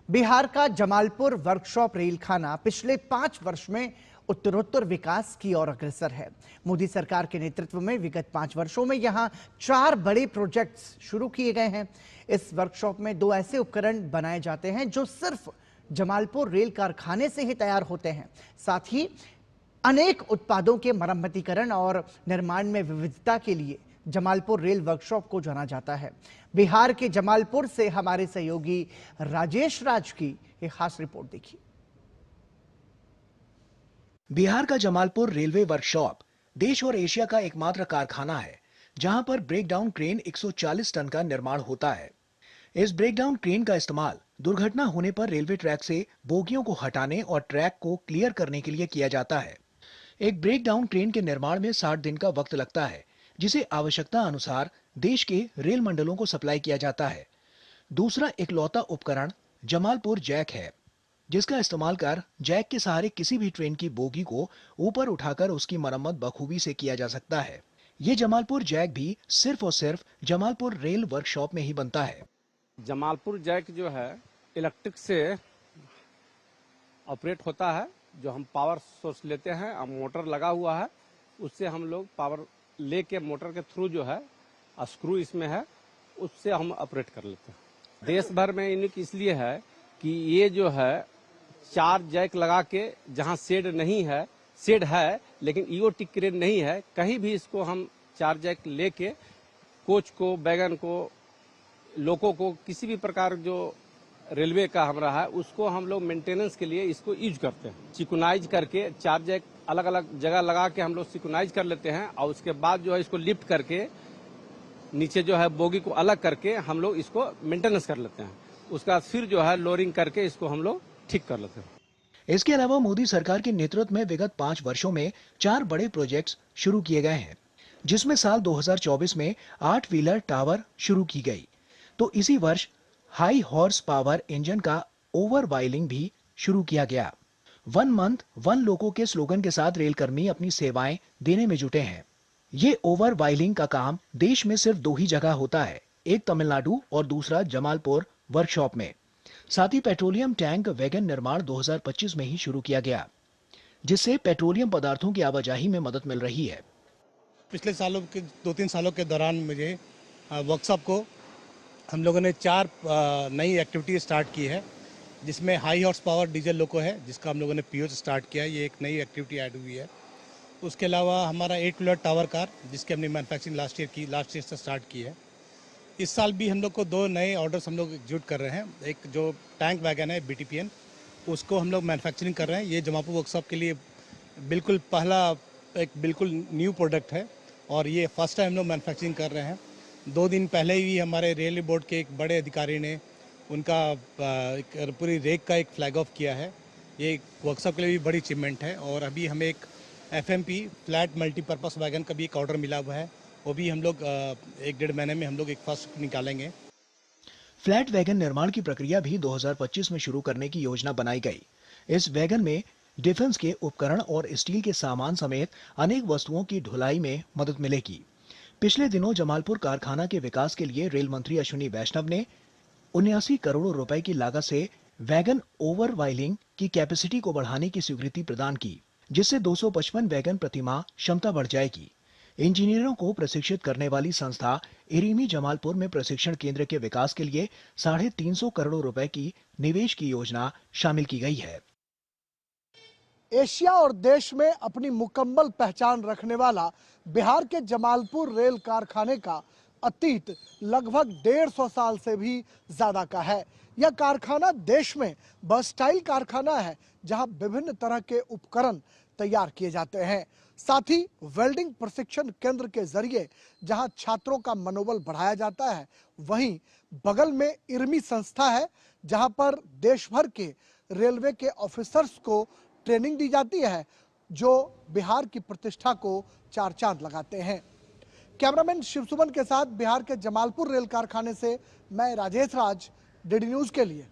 बिहार का जमालपुर वर्कशॉप रेलखाना पिछले 5 वर्ष में उत्तरोत्तर विकास की ओर अग्रसर है। मोदी सरकार के नेतृत्व में विगत 5 वर्षों में यहां 4 बड़े प्रोजेक्ट्स शुरू किए गए हैं। इस वर्कशॉप में 2 ऐसे उपकरण बनाए जाते हैं जो सिर्फ जमालपुर रेल कारखाने से ही तैयार होते हैं। साथ ही अनेक उत्पादों के मरम्मतीकरण और निर्माण में विविधता के लिए जमालपुर रेल वर्कशॉप को जाना जाता है। बिहार के जमालपुर से हमारे सहयोगी राजेश राज की एक खास रिपोर्ट देखिए। बिहार का जमालपुर रेलवे वर्कशॉप देश और एशिया का एकमात्र कारखाना है जहां पर ब्रेकडाउन क्रेन 140 टन का निर्माण होता है। इस ब्रेकडाउन क्रेन का इस्तेमाल दुर्घटना होने पर रेलवे ट्रैक से बोगियों को हटाने और ट्रैक को क्लियर करने के लिए किया जाता है। एक ब्रेकडाउन क्रेन के निर्माण में 60 दिन का वक्त लगता है, जिसे आवश्यकता अनुसार देश के रेल मंडलों को सप्लाई किया जाता है। दूसरा इकलौता उपकरण जमालपुर जैक है, जिसका इस्तेमाल कर जैक के सहारे किसी भी ट्रेन की बोगी को ऊपर उठाकर उसकी मरम्मत बखूबी से किया जा सकता है। ये जमालपुर जैक भी सिर्फ और सिर्फ जमालपुर रेल वर्कशॉप में ही बनता है। जमालपुर जैक जो है इलेक्ट्रिक से ऑपरेट होता है। जो हम पावर सोर्स लेते हैं, अब मोटर लगा हुआ है, उससे हम लोग पावर लेके मोटर के थ्रू जो है स्क्रू इसमें है, उससे हम ऑपरेट कर लेते हैं। देश भर में यूनिक इसलिए है कि ये जो है 4 जैक लगा के, जहां शेड नहीं है, शेड है लेकिन ईओटी क्रेन नहीं है, कहीं भी इसको हम 4 जैक लेके कोच को, बैगन को, लोको को, किसी भी प्रकार जो रेलवे का हमारा है उसको हम लोग मेंटेनेंस के लिए इसको यूज करते हैं। सिकुनाइज करके 4 जैक अलग अलग जगह लगा के हम लोग सिकुनाइज कर लेते हैं और उसके बाद जो है इसको लिफ्ट करके नीचे जो है बोगी को अलग करके हम लोग इसको मेंटेनेंस कर लेते हैं। उसका फिर जो है लोडिंग करके इसको हम लोग ठीक कर लेते हैं। इसके अलावा मोदी सरकार के नेतृत्व में विगत 5 वर्षों में 4 बड़े प्रोजेक्ट्स शुरू किए गए हैं, जिसमें साल 2024 में 8 व्हीलर टावर शुरू की गई। तो इसी वर्ष हाई हॉर्स पावर इंजन का ओवर वाइलिंग भी शुरू किया गया। 1 मंथ 1 लोको के स्लोगन के साथ रेलकर्मी अपनी सेवाएं देने में जुटे हैं। ये ओवर वाइलिंग का काम देश में सिर्फ 2 ही जगह होता है, एक तमिलनाडु और दूसरा जमालपुर वर्कशॉप में। साथ ही पेट्रोलियम टैंक वैगन निर्माण 2025 में ही शुरू किया गया, जिससे पेट्रोलियम पदार्थों की आवाजाही में मदद मिल रही है। पिछले सालों के 2-3 सालों के दौरान मुझे वर्कशॉप को हम लोगों ने 4 नई एक्टिविटी स्टार्ट की है, जिसमें हाई हॉर्स पावर डीजल लोको है, जिसका हम लोगों ने पीओ से स्टार्ट किया है। ये एक नई एक्टिविटी ऐड हुई है। उसके अलावा हमारा 8 व्हीलर टावर कार, जिसकी हमने मैन्युफैक्चरिंग लास्ट ईयर से स्टार्ट की है। इस साल भी हम लोग को 2 नए ऑर्डर्स हम लोग एग्जीक्यूट कर रहे हैं। एक जो टैंक वैगन है BTPN, उसको हम लोग मैन्युफैक्चरिंग कर रहे हैं। ये जमालपुर वर्कशॉप के लिए बिल्कुल पहला एक बिल्कुल न्यू प्रोडक्ट है और ये फर्स्ट टाइम हम लोग मैन्युफैक्चरिंग कर रहे हैं। 2 दिन पहले ही हमारे रेलवे बोर्ड के एक बड़े अधिकारी ने उनका पूरी रेक का एक फ्लैग ऑफ किया है। ये वर्कशॉप के लिए भी बड़ी अचीवमेंट है। और अभी हमें एक FMP फ्लैट मल्टीपर्पस वैगन का भी एक ऑर्डर मिला हुआ है, वो भी हम लोग 1-1.5 महीने में हम लोग एक फर्स्ट निकालेंगे। फ्लैट वैगन निर्माण की प्रक्रिया भी 2025 में शुरू करने की योजना बनाई गई। इस वैगन में डिफेंस के उपकरण और स्टील के सामान समेत अनेक वस्तुओं की ढुलाई में मदद मिलेगी। पिछले दिनों जमालपुर कारखाना के विकास के लिए रेल मंत्री अश्विनी वैष्णव ने 79 करोड़ रुपए की लागत से वैगन ओवर वाइलिंग की कैपेसिटी को बढ़ाने की स्वीकृति प्रदान की, जिससे 255 वैगन प्रतिमाह क्षमता बढ़ जाएगी। इंजीनियरों को प्रशिक्षित करने वाली संस्था इरीमी जमालपुर में प्रशिक्षण केंद्र के विकास के लिए 350 करोड़ रुपए की निवेश की योजना शामिल की गई है। एशिया और देश में अपनी मुकम्मल पहचान रखने वाला बिहार के जमालपुर रेल कारखाने का अतीत लगभग 150 साल से भी ज्यादा का है। यह कारखाना देश में वर्सटाइल कारखाना है, जहां विभिन्न तरह के उपकरण तैयार किए जाते हैं। साथ ही वेल्डिंग प्रशिक्षण केंद्र के जरिए जहां छात्रों का मनोबल बढ़ाया जाता है, वहीं बगल में इरमी संस्था है, जहां पर देश भर के रेलवे के ऑफिसर्स को ट्रेनिंग दी जाती है, जो बिहार की प्रतिष्ठा को 4 चांद लगाते हैं। कैमरामैन शिव सुमन के साथ बिहार के जमालपुर रेल कारखाने से मैं राजेश राज, DD न्यूज के लिए।